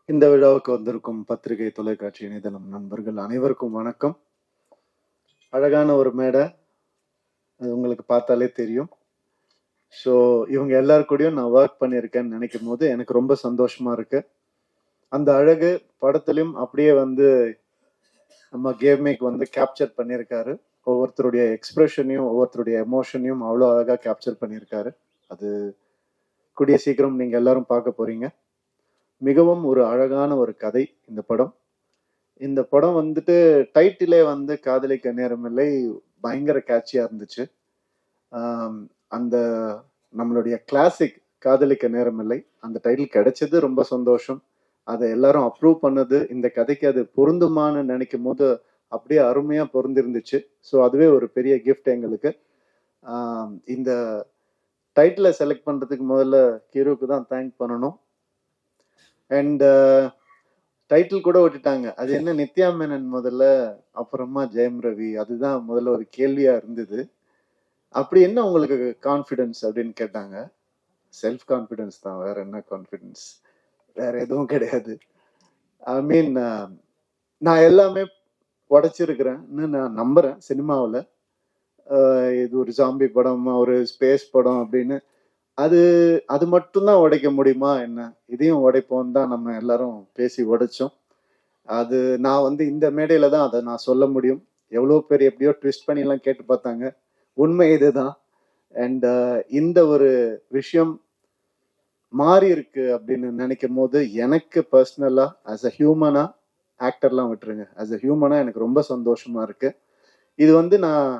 இந்த விழாவுக்கு வந்திருக்கும் பத்திரிகை, தொலைக்காட்சி, இணையதளம் நண்பர்கள் அனைவருக்கும் வணக்கம். அழகான ஒரு மேடை. அது உங்களுக்கு பார்த்தாலே தெரியும். ஸோ இவங்க எல்லார் கூடயும் நான் ஒர்க் பண்ணியிருக்கேன்னு நினைக்கும் போது எனக்கு ரொம்ப சந்தோஷமா இருக்கு. அந்த அழகு படத்திலும் அப்படியே வந்து நம்ம கேமேக் வந்து கேப்சர் பண்ணியிருக்காரு. ஒவ்வொருத்தருடைய எக்ஸ்பிரஷனையும் ஒவ்வொருத்தருடைய எமோஷனையும் அவ்வளோ அழகாக கேப்சர் பண்ணியிருக்காரு. அது கூடிய சீக்கிரம் நீங்க எல்லாரும் பார்க்க போறீங்க. மிகவும் ஒரு அழகான ஒரு கதை இந்த படம். இந்த படம் வந்துட்டு டைட்டிலே வந்து காதலிக்க நேரமில்லை பயங்கர கேட்சியா இருந்துச்சு. அந்த நம்மளுடைய கிளாசிக் காதலிக்க நேரமில்லை அந்த டைட்டில் கிடைச்சது ரொம்ப சந்தோஷம். அதை எல்லாரும் அப்ரூவ் பண்ணது, இந்த கதைக்கு அது பொருந்துமான்னு நினைக்கும் போது அப்படியே அருமையா பொருந்திருந்துச்சு. ஸோ அதுவே ஒரு பெரிய கிஃப்ட் எங்களுக்கு. இந்த டைட்டிலை செலக்ட் பண்றதுக்கு முதல்ல ஹீரோக்கு தான் தேங்க் பண்ணணும். அண்ட் டைட்டில் கூட விட்டுட்டாங்க. அது என்ன நித்யா மேனன் முதல்ல, அப்புறமா ஜெயம் ரவி. அதுதான் முதல்ல ஒரு கேள்வியா இருந்தது. அப்படி என்ன உங்களுக்கு கான்ஃபிடன்ஸ் அப்படின்னு கேட்டாங்க. செல்ஃப் கான்ஃபிடன்ஸ் தான், வேற என்ன கான்ஃபிடன்ஸ், வேற எதுவும் கிடையாது. ஐ மீன் நான் எல்லாமே உடைச்சிருக்கிறேன்னு நான் நம்புறேன் சினிமாவில். இது ஒரு ஜாம்பி படம், ஒரு ஸ்பேஸ் படம் அப்படின்னு அது அது மட்டும்தான் உடைக்க முடியுமா என்ன? இதையும் உடைப்போம் தான் நம்ம எல்லாரும் பேசி உடைச்சோம். அது நான் வந்து இந்த மேடையில தான் அதை நான் சொல்ல முடியும். எவ்வளோ பேர் எப்படியோ ட்விஸ்ட் பண்ணி எல்லாம் கேட்டு பார்த்தாங்க. உண்மை இதுதான். அண்ட் இந்த ஒரு விஷயம் மாறி இருக்கு அப்படின்னு நினைக்கும் போது எனக்கு பர்சனலா ஆஸ் அ ஹியூமனா, ஆக்டர்லாம் விட்டுருங்க, ஆஸ் அ ஹியூமனா எனக்கு ரொம்ப சந்தோஷமா இருக்கு. இது வந்து நான்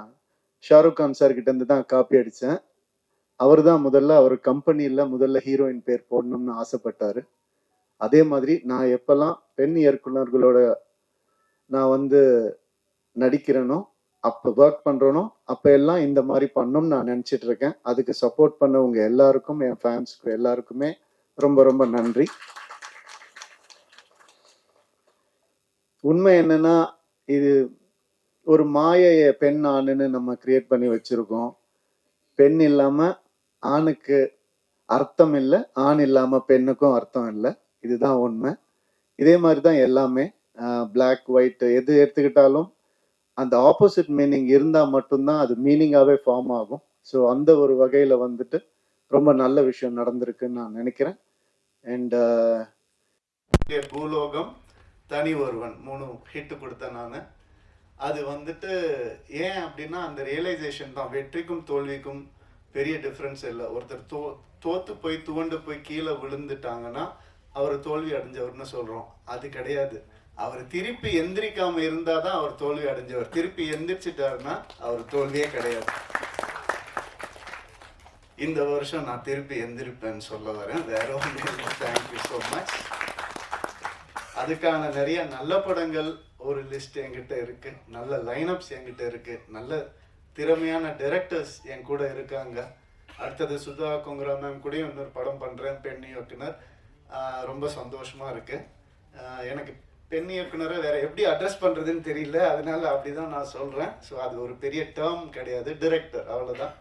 ஷாருக் கான் சார் கிட்ட இருந்து தான் காப்பி அடிச்சேன். அவர் தான் அவர் கம்பெனியில முதல்ல ஹீரோயின் பேர் போடணும்னு ஆசைப்பட்டாரு. அதே மாதிரி நான் எப்பெல்லாம் பெண் இயக்குனர்களோட நான் வந்து நடிக்கிறேனோ, அப்ப ஒர்க் பண்றேனோ, அப்ப எல்லாம் இந்த மாதிரி பண்ணணும்னு நான் நினைச்சிட்டு இருக்கேன். அதுக்கு சப்போர்ட் பண்ண உங்க எல்லாருக்கும், என் ஃபேன்ஸ்க்கு எல்லாருக்குமே ரொம்ப ரொம்ப நன்றி. உண்மை என்னன்னா, இது ஒரு மாய பெண் ஆணுன்னு நம்ம கிரியேட் பண்ணி வச்சிருக்கோம். பெண் இல்லாம ஆணுக்கு அர்த்தம் இல்லை, ஆண் இல்லாம பெண்ணுக்கும் அர்த்தம் இல்லை. இதுதான் உண்மை. இதே மாதிரி தான் எல்லாமே. பிளாக் ஒயிட் எது எடுத்துக்கிட்டாலும் அந்த ஆப்போசிட் மீனிங் இருந்தா மட்டும்தான் அது மீனிங்காவே ஃபார்ம் ஆகும். ஸோ அந்த ஒரு வகையில வந்துட்டு ரொம்ப நல்ல விஷயம் நடந்திருக்குன்னு நான் நினைக்கிறேன். அண்ட் பூலோகம், தனி ஒருவன் 3 ஹிட் கொடுத்தேன் நான். அது வந்துட்டு ஏன் அப்படின்னா அந்த ரியலைசேஷன் தான். வெற்றிக்கும் தோல்விக்கும் பெரிய டிஃப்ரென்ஸ் இல்லை. ஒருத்தர் தோத்து போய் துவண்டு போய் கீழே விழுந்துட்டாங்கன்னா அவர் தோல்வி அடைஞ்சவர்னு சொல்றோம். அது கிடையாது. அவர் திருப்பி எந்திரிக்காம இருந்தாதான் அவர் தோல்வி அடைஞ்சவர். திருப்பி எந்திரிச்சிட்டாருன்னா அவர் தோல்வியே கிடையாது. இந்த வருஷம் நான் திருப்பி எந்திரிப்பேன்னு சொல்ல வரேன், வேற ஒன்று. Thank you so much. அதுக்கான நிறைய நல்ல படங்கள் ஒரு லிஸ்ட் என்கிட்ட இருக்கு, நல்ல லைனப்ஸ் என்கிட்ட இருக்கு, நல்ல திறமையான டைரக்டர்ஸ் என் கூட இருக்காங்க. அடுத்தது சுதா கொங்கரா மேம் கூட இன்னொரு படம் பண்றேன், பெண் இயக்குனர். ரொம்ப சந்தோஷமா இருக்கு. எனக்கு பெண் இயக்குனரை வேற எப்படி அட்ரஸ் பண்றதுன்னு தெரியல, அதனால அப்படிதான் நான் சொல்றேன். ஸோ அது ஒரு பெரிய டேர்ம் கிடையாது, டைரக்டர், அவ்வளவுதான்.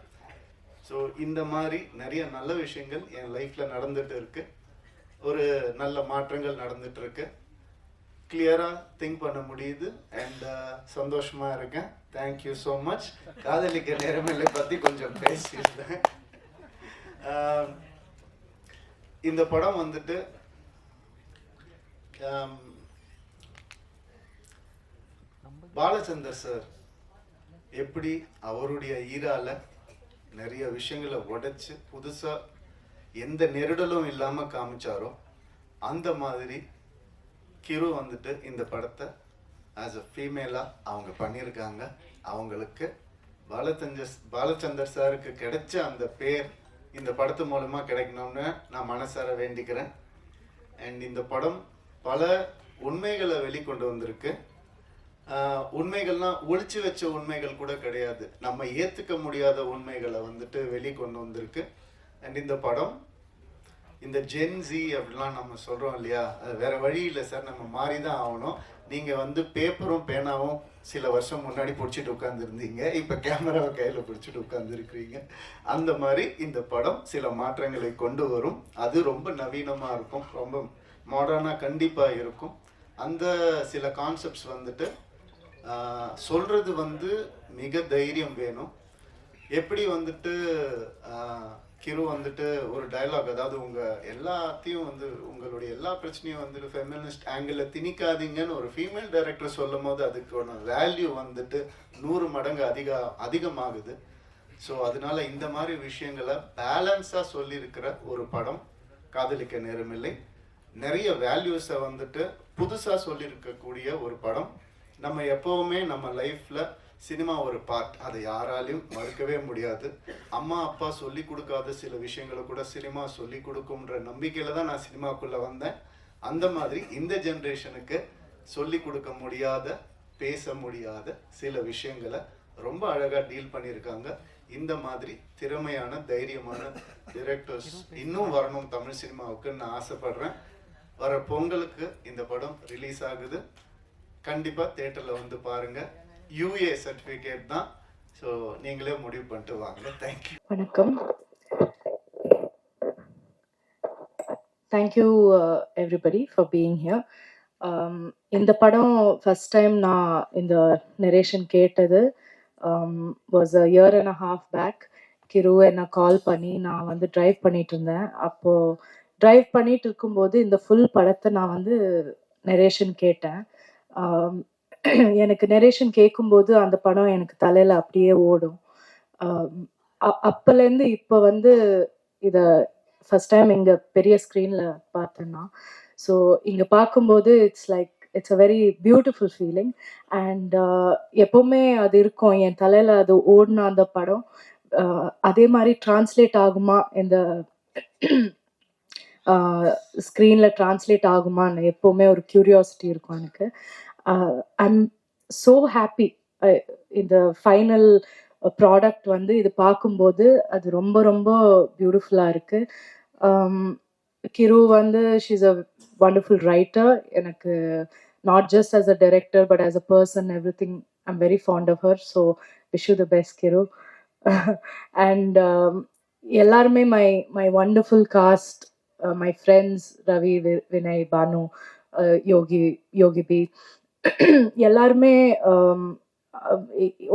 ஸோ இந்த மாதிரி நிறைய நல்ல விஷயங்கள் என் லைஃப்ல நடந்துட்டு இருக்கு. ஒரு நல்ல மாற்றங்கள் நடந்துட்டு இருக்கு. கிளியரா திங்க் பண்ண முடியுது. அண்ட் சந்தோஷமா இருக்கேன். Thank you so much. காதலிக்க நேரமில்லை பத்தி கொஞ்சம் பேசியிருந்தேன். இந்த படம் வந்துட்டு பாலச்சந்தர் சார் எப்படி அவருடைய ஈரால நிறைய விஷயங்களை உடைச்சு புதுசா எந்த நெருடலும் இல்லாம காமிச்சாரோ, அந்த மாதிரி கிரு வந்துட்டு இந்த படத்தை ஆஸ் அ ஃபீமேலா அவங்க பண்ணியிருக்காங்க. அவங்களுக்கு பாலச்சந்தர் சாருக்கு கிடைச்ச அந்த பேர் இந்த படத்து மூலமா கிடைக்கணும்னு நான் மனசார வேண்டிக்கிறேன். அண்ட் இந்த படம் பல உண்மைகளை வெளிக்கொண்டு வந்திருக்கு. உண்மைகள்னா ஒளிச்சு வச்ச உண்மைகள் கூட கிடையாது, நம்ம ஏத்துக்க முடியாத உண்மைகளை வந்துட்டு வெளிக்கொண்டு வந்திருக்கு. அண்ட் இந்த படம் இந்த ஜென்சி அப்படிலாம் நம்ம சொல்றோம் இல்லையா, அது வேற வழி இல்லை சார், நம்ம மாறிதான் ஆகணும். நீங்க வந்து பேப்பரும் பேனாவும் சில வருஷம் முன்னாடி பிடிச்சிட்டு உட்கார்ந்துருந்தீங்க, இப்ப கேமராவை கையில பிடிச்சிட்டு உட்கார்ந்துருக்கிறீங்க. அந்த மாதிரி இந்த படம் சில மாற்றங்களை கொண்டு வரும். அது ரொம்ப நவீனமா இருக்கும், ரொம்ப மாடர்னாக கண்டிப்பாக இருக்கும். அந்த சில கான்செப்ட்ஸ் வந்துட்டு சொல்கிறது வந்து மிக தைரியம் வேணும். எப்படி வந்துட்டு கிரு வந்துட்டு ஒரு டயலாக், அதாவது உங்கள் எல்லாத்தையும் வந்து உங்களுடைய எல்லா பிரச்சனையும் வந்துட்டு ஃபெமினிஸ்ட் ஆங்கிளில் திணிக்காதீங்கன்னு ஒரு ஃபீமேல் டைரக்டர் சொல்லும் போது அதுக்கான வேல்யூ வந்துட்டு 100 மடங்கு அதிகமாகுது. ஸோ அதனால இந்த மாதிரி விஷயங்களை பேலன்ஸாக சொல்லியிருக்கிற ஒரு படம் காதலிக்க நேரமில்லை. நிறைய வேல்யூஸை வந்துட்டு புதுசாக சொல்லியிருக்கக்கூடிய ஒரு படம். நம்ம எப்போவுமே நம்ம லைஃப்பில் சினிமா ஒரு பார்ட், அதை யாராலையும் மறுக்கவே முடியாது. அம்மா அப்பா சொல்லி கொடுக்காத சில விஷயங்களை கூட சினிமா சொல்லி கொடுக்கும்ன்ற நம்பிக்கையில் தான் நான் சினிமாக்குள்ளே வந்தேன். அந்த மாதிரி இந்த ஜென்ரேஷனுக்கு சொல்லி கொடுக்க முடியாத, பேச முடியாத சில விஷயங்களை ரொம்ப அழகாக டீல் பண்ணியிருக்காங்க. இந்த மாதிரி திறமையான தைரியமான டிரெக்டர்ஸ் இன்னும் வரணும் தமிழ் சினிமாவுக்குன்னு நான் ஆசைப்படுறேன். வர பொங்கலுக்கு இந்த படம் ரிலீஸ் ஆகுது. கண்டிப்பாக தேட்டரில் வந்து பாருங்கள். யூஏ சர்டிஃபிகேட் தான். ஸோ நீங்களே முடிவு பண்ணிட்டு வாங்க. தேங்க்யூ. வணக்கம். Thank you everybody for being here. இந்த படம் ஃபஸ்ட் டைம் நான் இந்த நரேஷன் கேட்டது was a year and a half back. Kiru என்னை கால் பண்ணி நான் வந்து ட்ரைவ் பண்ணிட்டு இருந்தேன். அப்போது ட்ரைவ் பண்ணிட்டு இருக்கும்போது இந்த ஃபுல் படத்தை நான் வந்து நரேஷன் கேட்டேன். எனக்கு நரேஷன் கேட்கும்போது அந்த படம் எனக்கு தலையில் அப்படியே ஓடும். அப்போலேருந்து இப்போ வந்து இதை ஃபஸ்ட் டைம் இங்கே பெரிய ஸ்க்ரீனில் பார்த்தேன்னா, ஸோ இங்கே பார்க்கும்போது it's a very beautiful feeling. And எப்போவுமே அது இருக்கும் என் தலையில், அது ஓடின அந்த படம் அதே மாதிரி டிரான்ஸ்லேட் ஆகுமா, இந்த ஸ்க்ரீனில் டிரான்ஸ்லேட் ஆகுமான்னு எப்போவுமே ஒரு க்யூரியாசிட்டி இருக்கும் எனக்கு. I'm so happy. இந்த ஃபைனல் ப்ராடக்ட் வந்து இது பார்க்கும்போது அது ரொம்ப ரொம்ப பியூட்டிஃபுல்லாக இருக்குது. கிரு வந்து ஷீஸ் அ வண்டர்ஃபுல் ரைட்டர். எனக்கு not just as a director but as a person everything I'm very fond of her. So wish you the best Kiru. And எல்லாருமே my wonderful cast, my friends Ravi, Vinay, Banu, Yogi B, எல்லாருமே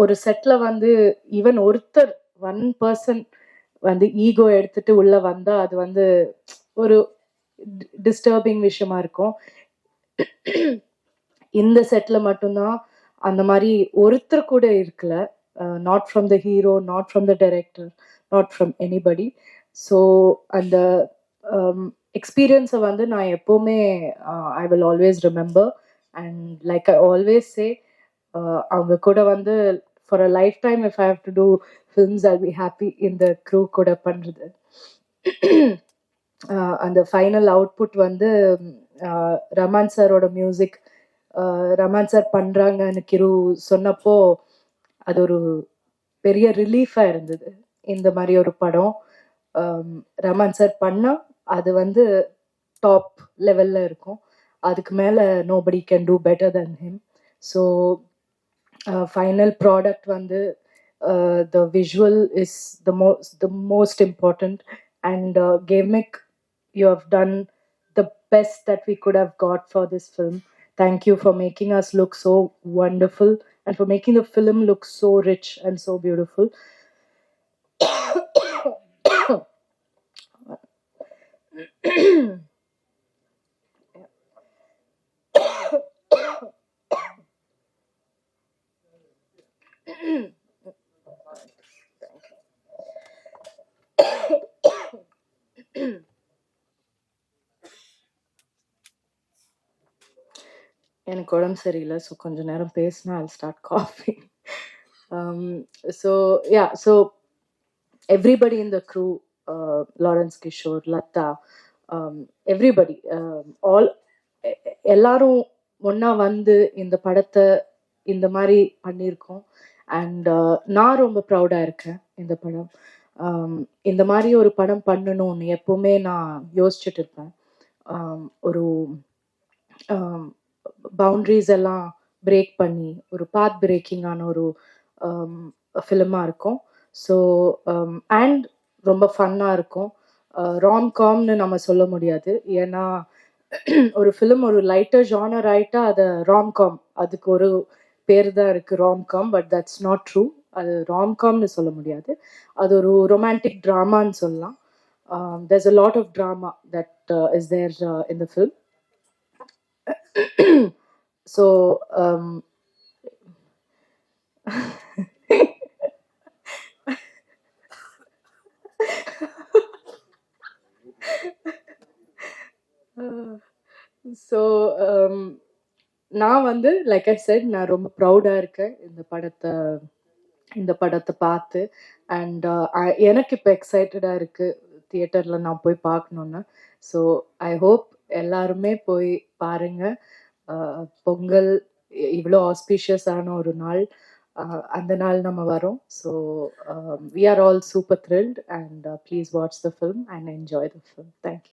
ஒரு செட்ல வந்து even ஒருத்தர் 1% வந்து ego எடுத்துட்டு உள்ள வந்தா அது வந்து ஒரு டிஸ்டர்பிங் விஷயமா இருக்கும். இந்த செட்ல மட்டும்தான் அந்த மாதிரி ஒருத்தர் கூட இருக்கல. Not from the hero, not from the director, not from anybody. So அந்த எக்ஸ்பீரியன்ஸை வந்து நான் எப்போவுமே I will always remember. And like I always say, அவங்க கூட வந்து for a lifetime if I have to do films I be happy இந்த crew கூட பண்ணுறது. அந்த ஃபைனல் அவுட்புட் வந்து ரமான் சாரோட மியூசிக், ரமான் சார் பண்ணுறாங்கன்னு கிரு சொன்னப்போ அது ஒரு பெரிய ரிலீஃபாக இருந்தது. இந்த மாதிரி ஒரு படம் ரமான் சார் பண்ணால் அது வந்து டாப் லெவலில் இருக்கும். அதுக்கு மேலே nobody can do better than him. So final product வந்து the visual is the most important. And கேமிக், you have done the best that we could have got for this film. Thank you for making us look so wonderful and for making the film look so rich and so beautiful. எனக்கு உடம்பு சரியில்லை, so கொஞ்சம் நேரம் பேசினா I'll start coughing. So everybody in the crew, Lawrence Kishore, Lata, everybody, all எல்லாரும் ஒன்றா வந்து இந்த படத்தை இந்த மாதிரி பண்ணியிருக்கோம். அண்ட் நான் ரொம்ப ப்ரௌடாக இருக்கேன். இந்த படம் இந்த மாதிரி ஒரு படம் பண்ணணும்னு எப்போவுமே நான் யோசிச்சுட்டு இருப்பேன். ஒரு பவுண்ட்ரிஸ் எல்லாம் பிரேக் பண்ணி ஒரு பாத் பிரேக்கிங்கான ஒரு ஃபிலிமாக இருக்கும். ஸோ அண்ட் ரொம்ப ஃபன்னாக இருக்கும். ராம்காம்னு நம்ம சொல்ல முடியாது, ஏன்னா ஒரு ஃபிலிம் ஒரு லைட்டர் ஜானர் ஆயிட்டா அது ராம்காம், அதுக்கு ஒரு பேர் தான் இருக்கு romcom, but that's not true. அது ராம்காம்னு சொல்ல முடியாது, அது ஒரு ரொமான்டிக் ட்ராமான்னு சொல்லலாம். there's a lot of drama that is there in the film. So so நான் வந்து லைக் ஐ செட் நான் ரொம்ப ப்ரௌடாக இருக்கேன் இந்த படத்தை பார்த்து. அண்ட் எனக்கு இப்போ எக்ஸைட்டடாக இருக்குது தியேட்டரில் நான் போய் பார்க்கணுன்னு. ஸோ ஐ ஹோப் எல்லாருமே போய் பாருங்க. பொங்கல் இவ்வளோ ஆஸ்பீஷியஸான ஒரு நாள், அந்த நாள் நம்ம வரோம். So we are all super thrilled and please watch the film and enjoy the film. Thank you.